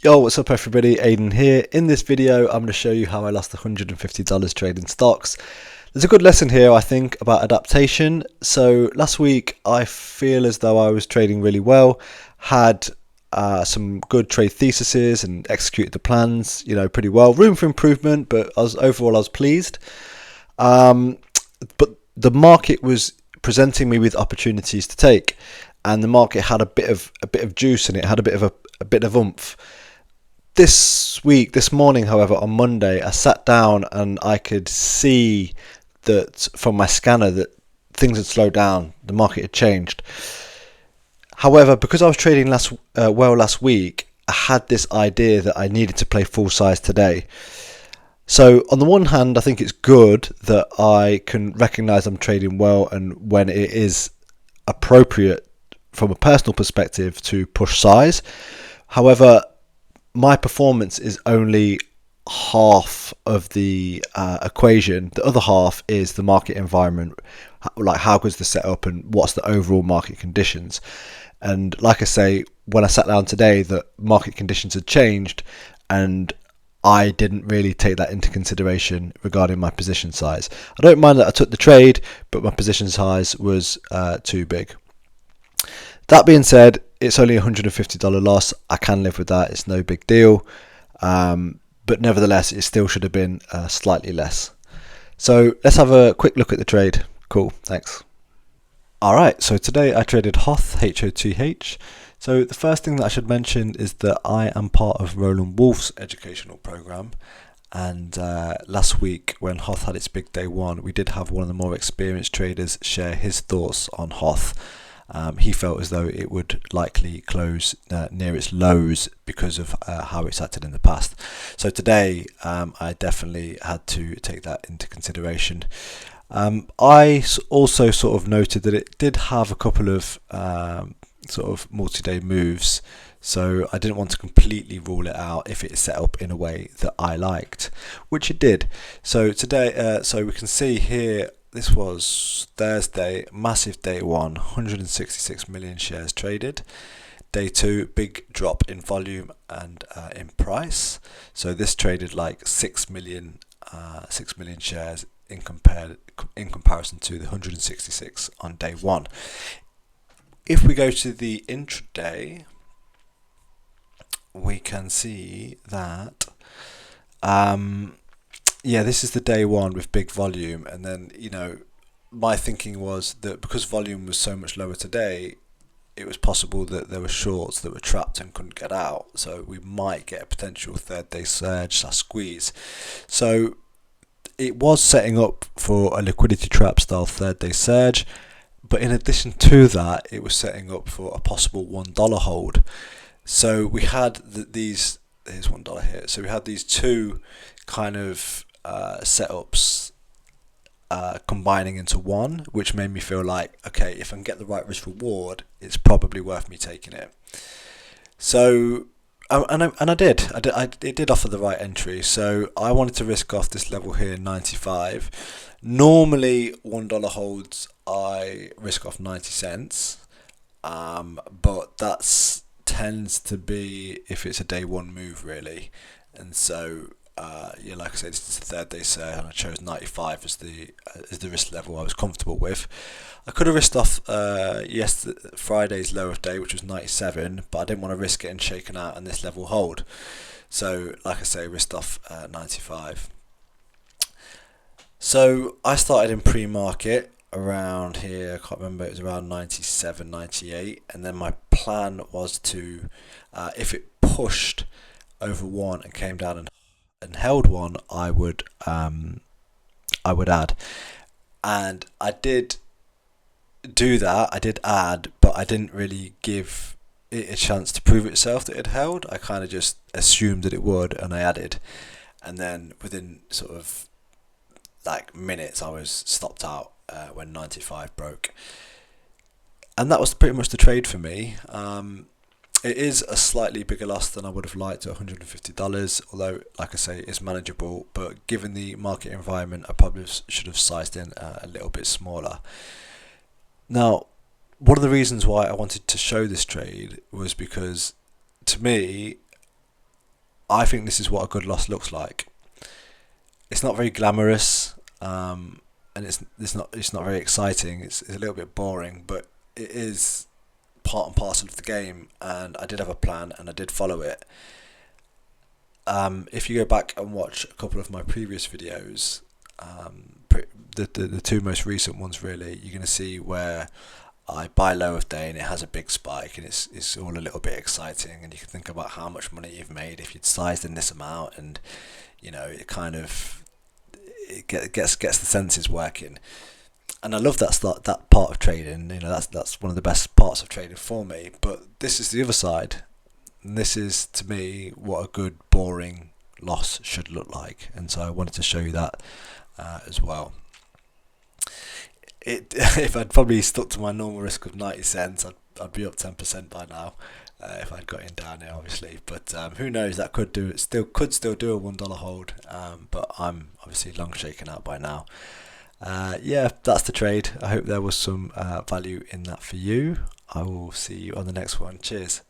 Yo, what's up everybody, Aiden here. In this video I'm going to show you how I lost $150 trading stocks. There's a good lesson here I think about adaptation. So last week I feel as though I was trading really well, had some good trade theses and executed the plans, pretty well. Room for improvement, but overall I was pleased. But the market was presenting me with opportunities to take, and the market had a bit of juice in it, had a bit of oomph. This morning, however, on Monday, I sat down and I could see that from my scanner that things had slowed down, the market had changed. However, because I was trading last week, I had this idea that I needed to play full size today. So on the one hand, I think it's good that I can recognize I'm trading well and when it is appropriate from a personal perspective to push size. However, my performance is only half of the equation. The other half is the market environment, like how good's the setup and what's the overall market conditions. And like I say, when I sat down today, the market conditions had changed and I didn't really take that into consideration regarding my position size. I don't mind that I took the trade, but my position size was too big. That being said, it's only $150 loss. I can live with that. It's no big deal. But nevertheless, it still should have been slightly less. So let's have a quick look at the trade. Cool, thanks. Alright, so today I traded HOTH, H-O-T-H. So the first thing that I should mention is that I am part of Roland Wolf's educational program. And last week when HOTH had its big day one, we did have one of the more experienced traders share his thoughts on HOTH. He felt as though it would likely close near its lows because of how it's acted in the past. So today I definitely had to take that into consideration. I also sort of noted that it did have a couple of sort of multi-day moves, so I didn't want to completely rule it out if it is set up in a way that I liked, which it did. So today, so we can see here, this was Thursday, massive day one, 166 million shares traded. Day two, big drop in volume and in price. So this traded like 6 million shares in comparison to the 166 on day one. If we go to the intraday, we can see that this is the day one with big volume, and then my thinking was that because volume was so much lower today, it was possible that there were shorts that were trapped and couldn't get out, so we might get a potential third day surge / squeeze. So it was setting up for a liquidity trap style third day surge, but in addition to that, it was setting up for a possible $1 hold. So we had these, here's $1 here, so we had these two kind of setups combining into one, which made me feel like, okay, if I can get the right risk reward, it's probably worth me taking it. So I did. It did offer the right entry, so I wanted to risk off this level here, 95. Normally $1 holds I risk off 90 cents, but that's tends to be if it's a day one move really, and so like I said, this is the third day surge, and I chose 95 as the risk level I was comfortable with. I could have risked off Friday's low of day, which was 97, but I didn't want to risk getting shaken out and this level hold. So, like I say, risked off 95. So I started in pre-market around here. I can't remember. It was around 97, 98, and then my plan was to, if it pushed over one and came down and held one, I would add, and I did do that. I did add, but I didn't really give it a chance to prove itself that it held. I kind of just assumed that it would, and I added, and then within sort of like minutes I was stopped out when 95 broke, and that was pretty much the trade for me. It is a slightly bigger loss than I would have liked at $150, although, like I say, it's manageable. But given the market environment, I probably should have sized in a little bit smaller. Now, one of the reasons why I wanted to show this trade was because, to me, I think this is what a good loss looks like. It's not very glamorous, and it's not very exciting. It's a little bit boring, but it is part and parcel of the game. And I did have a plan, and I did follow it. If you go back and watch a couple of my previous videos, the two most recent ones really, you're going to see where I buy low of day and it has a big spike, and it's all a little bit exciting, and you can think about how much money you've made if you'd sized in this amount, and it kind of gets the senses working. And I love that part of trading. That's one of the best parts of trading for me. But this is the other side. And this is, to me, what a good boring loss should look like, and so I wanted to show you that as well. If I'd probably stuck to my normal risk of 90 cents, I'd be up 10% by now, if I'd got in down here, obviously. But who knows? That could still do a $1 hold. But I'm obviously long shaken out by now. Yeah, that's the trade. I hope there was some value in that for you. I will see you on the next one. Cheers.